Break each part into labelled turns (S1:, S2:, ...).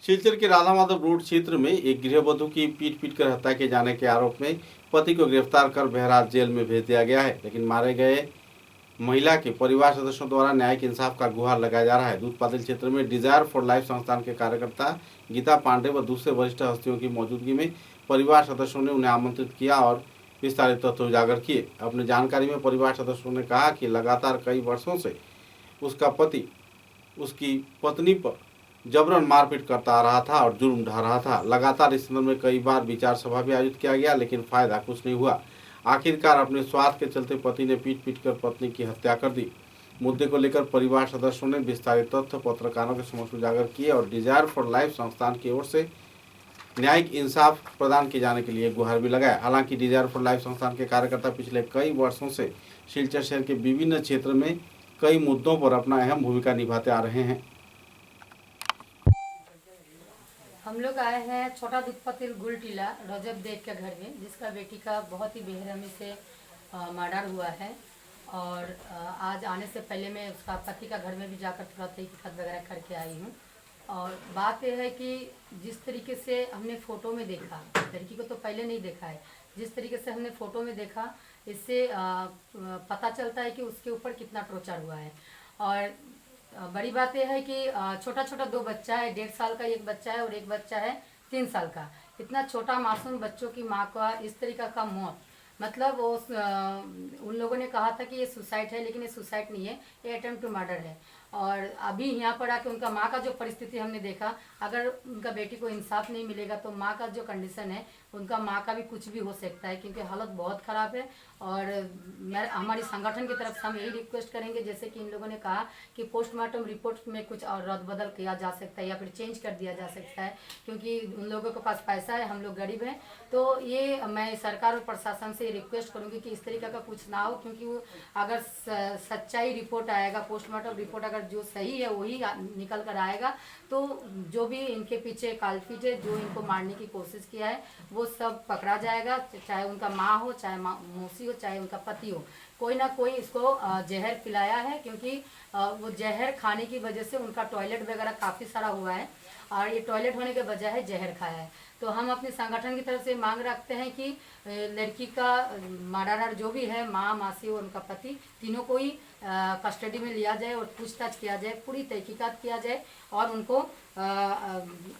S1: सिलचर के राधा माधव रोड क्षेत्र में एक गृहवधू की पीट कर हत्या किए जाने के आरोप में पति को गिरफ्तार कर बहरात जेल में भेज दिया गया है। लेकिन मारे गए महिला के परिवार सदस्यों द्वारा न्यायिक इंसाफ का गुहार लगाया जा रहा है। दूध पातिल क्षेत्र में डिजायर फॉर लाइफ संस्थान के कार्यकर्ता गीता पांडे व दूसरे वरिष्ठ हस्तियों की मौजूदगी में परिवार सदस्यों ने उन्हें आमंत्रित किया और विस्तारित तथ्य उजागर किए। अपनी जानकारी में परिवार सदस्यों ने कहा कि लगातार कई वर्षों से उसका पति उसकी पत्नी पर जबरन मारपीट करता आ रहा था और जुर्म ढा रहा था। लगातार इस संदर्भ में कई बार विचार सभा भी आयोजित किया गया, लेकिन फायदा कुछ नहीं हुआ। आखिरकार अपने स्वार्थ के चलते पति ने पीट कर पत्नी की हत्या कर दी। मुद्दे को लेकर परिवार सदस्यों ने विस्तारित तथ्य पत्रकारों के समक्ष उजागर किए और डिजायर फॉर लाइफ संस्थान की ओर से न्यायिक इंसाफ प्रदान किए जाने के लिए गुहार भी लगाया। हालांकि डिजायर फॉर लाइफ संस्थान के कार्यकर्ता पिछले कई वर्षों से सिलचर शहर के विभिन्न क्षेत्र में कई मुद्दों पर अपना अहम भूमिका निभाते आ रहे हैं।
S2: हम लोग आए हैं छोटा दूध पातिल गुल टीला रजब देव के घर में, जिसका बेटी का बहुत ही बेरहमी से मर्डर हुआ है। और आज आने से पहले मैं उसका पति का घर में भी जाकर थोड़ा तहकीकात वगैरह करके आई हूँ। और बात यह है कि जिस तरीके से हमने फ़ोटो में देखा, लड़की को तो पहले नहीं देखा है, जिस तरीके से हमने फ़ोटो में देखा इससे पता चलता है कि उसके ऊपर कितना टॉर्चर हुआ है। और बड़ी बात यह है कि छोटा छोटा दो बच्चा है, 1.5 साल का एक बच्चा है और एक बच्चा है 3 साल का। इतना छोटा मासूम बच्चों की माँ का इस तरीका का मौत, मतलब वो उन लोगों ने कहा था कि ये सुसाइड है, लेकिन ये सुसाइड नहीं है, ये अटेम्प्ट टू मर्डर है। और अभी यहाँ पर आके उनका माँ का जो परिस्थिति हमने देखा, अगर उनका बेटी को इंसाफ नहीं मिलेगा तो माँ का जो कंडीशन है, उनका माँ का भी कुछ भी हो सकता है, क्योंकि हालत बहुत ख़राब है। और हमारी संगठन की तरफ से हम यही रिक्वेस्ट करेंगे, जैसे कि इन लोगों ने कहा कि पोस्टमार्टम रिपोर्ट में कुछ और रद्द बदल किया जा सकता है या फिर चेंज कर दिया जा सकता है, क्योंकि उन लोगों के पास पैसा है, हम लोग गरीब हैं। तो ये मैं सरकार और प्रशासन से रिक्वेस्ट करूँगी कि इस तरीके का कुछ ना हो, क्योंकि वो अगर सच्चाई रिपोर्ट आएगा, पोस्टमार्टम रिपोर्ट अगर जो सही है वही निकल कर आएगा, तो जो भी इनके पीछे काल्पिट है, जो इनको मारने की कोशिश किया है, वो सब पकड़ा जाएगा। चाहे उनका माँ हो, चाहे मौसी हो, चाहे उनका पति हो, कोई ना कोई इसको जहर पिलाया है, क्योंकि वो जहर खाने की वजह से उनका टॉयलेट वगैरह काफ़ी सारा हुआ है और ये टॉयलेट होने के बजाय जहर खाया है। तो हम अपने संगठन की तरफ से मांग रखते हैं कि लड़की का मर्डरर जो भी है, माँ, मासी और उनका पति, तीनों को ही कस्टडी में लिया जाए और पूछताछ किया जाए, पूरी तहकीकात किया जाए और उनको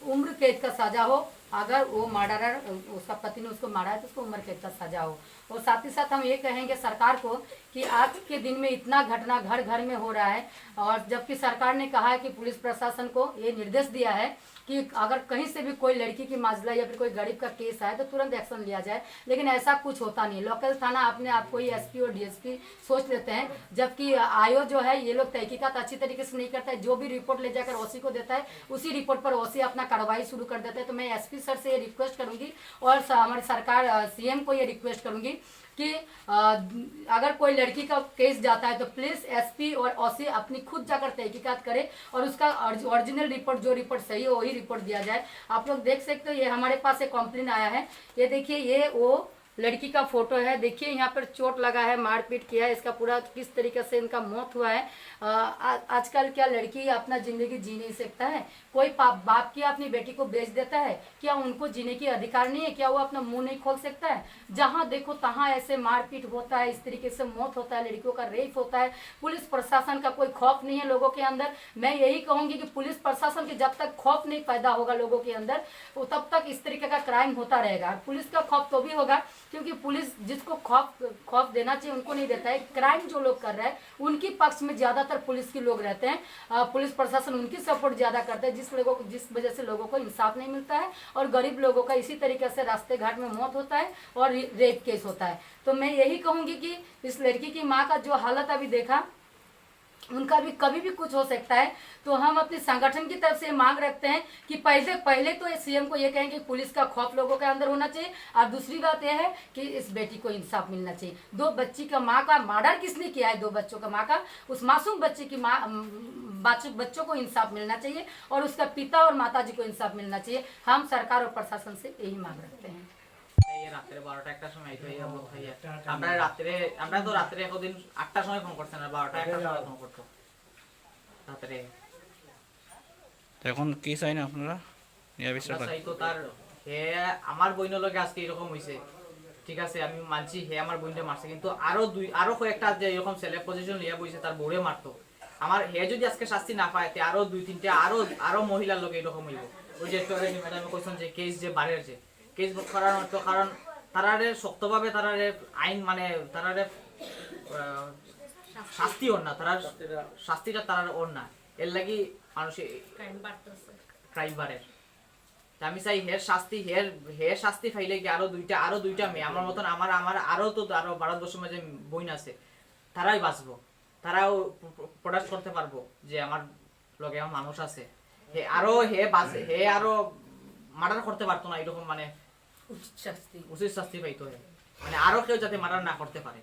S2: उम्र कैद का सज़ा हो। अगर वो मर्डरर, उसका पति ने उसको मारा है तो उसको उम्र कैद का सज़ा हो। और साथ ही साथ हम ये कहेंगे सरकार को कि आज के दिन में इतना घटना घर घर में हो रहा है, और जबकि सरकार ने कहा है कि पुलिस प्रशासन को ये निर्देश दिया है कि अगर कहीं से भी कोई लड़की की माजला या फिर कोई गरीब का केस आए तो तुरंत एक्शन लिया जाए, लेकिन ऐसा कुछ होता नहीं। लोकल थाना अपने आप को ही एसपी और डीएसपी सोच लेते हैं, जबकि आयो जो है ये लोग तहकीकात अच्छी तरीके से नहीं करता है। जो भी रिपोर्ट ले जाकर ओसी को देता है, उसी रिपोर्ट पर ओसी अपना कार्रवाई शुरू कर देता है। तो मैं एसपी सर से ये रिक्वेस्ट करूंगी और हमारी सरकार सीएम को ये रिक्वेस्ट करूंगी कि अगर कोई लड़की का केस जाता है तो प्लीज एसपी और ओसी अपनी खुद जाकर तहकीकात करे और उसका ओरिजिनल रिपोर्ट, जो रिपोर्ट सही हो वही रिपोर्ट दिया जाए। आप लोग देख सकते हो, ये हमारे पास एक कंप्लेन आया है, ये देखिए, ये वो लड़की का फोटो है। देखिए यहाँ पर चोट लगा है, मारपीट किया है, इसका पूरा किस तरीके से इनका मौत हुआ है। आजकल क्या लड़की अपना जिंदगी जी नहीं सकता है? कोई बाप की अपनी बेटी को बेच देता है? क्या उनको जीने की अधिकार नहीं है? क्या वो अपना मुंह नहीं खोल सकता है? जहाँ देखो तहाँ ऐसे मारपीट होता है, इस तरीके से मौत होता है, लड़कियों का रेप होता है। पुलिस प्रशासन का कोई खौफ नहीं है लोगों के अंदर। मैं यही कहूँगी कि पुलिस प्रशासन के जब तक खौफ नहीं पैदा होगा लोगों के अंदर, तो तब तक इस तरीके का क्राइम होता रहेगा। पुलिस का खौफ तो भी होगा, क्योंकि पुलिस जिसको खौफ देना चाहिए उनको नहीं देता है। क्राइम जो लोग कर रहे हैं उनकी पक्ष में ज्यादातर पुलिस के लोग रहते हैं। पुलिस प्रशासन उनकी सपोर्ट ज्यादा करता है, जिस वजह से लोगों को इंसाफ नहीं मिलता है और गरीब लोगों का इसी तरीके से रास्ते घाट में मौत होता है और रेप केस होता है। तो मैं यही कहूंगी कि इस लड़की की माँ का जो हालत अभी देखा, उनका भी कभी भी कुछ हो सकता है। तो हम अपने संगठन की तरफ से मांग रखते हैं कि पहले तो सीएम को ये कहेंगे कि पुलिस का खौफ लोगों के अंदर होना चाहिए, और दूसरी बात यह है कि इस बेटी को इंसाफ मिलना चाहिए। 2 बच्ची का माँ का मर्डर किसने किया है? 2 बच्चों का माँ का, उस मासूम बच्चे की माँ, बच्चों को इंसाफ मिलना चाहिए और उसका पिता और माता जी को इंसाफ मिलना चाहिए। हम सरकार और प्रशासन से यही मांग रखते हैं।
S3: রাত্রে 12টা 1টার সময় তো এই অবস্থা হইয়া আমরা তো রাত্রে একদিন 8টার সময় ফোন করছেন আর 12টা 1টার সময় ফোন করতো রাত্রে।
S4: এখন কি চাই না আপনারা?
S3: আমরা চাই তো তার হে আমার বইনের লগে আজকে এরকম হইছে, ঠিক আছে আমি মানছি হে আমার বোনটা মারছে, কিন্তু আরো কয়েকটা যে এরকম ছেলে পজিশন লিয়া বইছে তার বউরে মারতো, আমার হে যদি আজকে শাস্তি না পায় আরো 2-3টা আরো মহিলার লগে এরকম হইব। ওই যে একটু আগে ম্যাডাম কইছেন যে কেস যে বাড়ের যে কেস করার তো কারণ তারারে শক্তভাবে তারারে আইন মানে তারারে শাস্তি ওর না, তারার শাস্তিটা তারার ওর না, এর লাগি মানুষ ক্রাইম বাড়ে। আমি চাই হের শাস্তি পাইলে কি আরো দুইটা মেয়ে আমার মতন আমার আরো তো আরো ভারতবর্ষের মাঝে বোন আছে, তারাই বাঁচবো, তারাও প্রোডাক্ট করতে পারবো যে আমার লগে আমার মানুষ আছে, হে আরো মার্ডার করতে পারতো না, এরকম মানে উচিত শাস্তি পাইতো, মানে আরো কেউ যাতে মার্ডার না করতে পারে।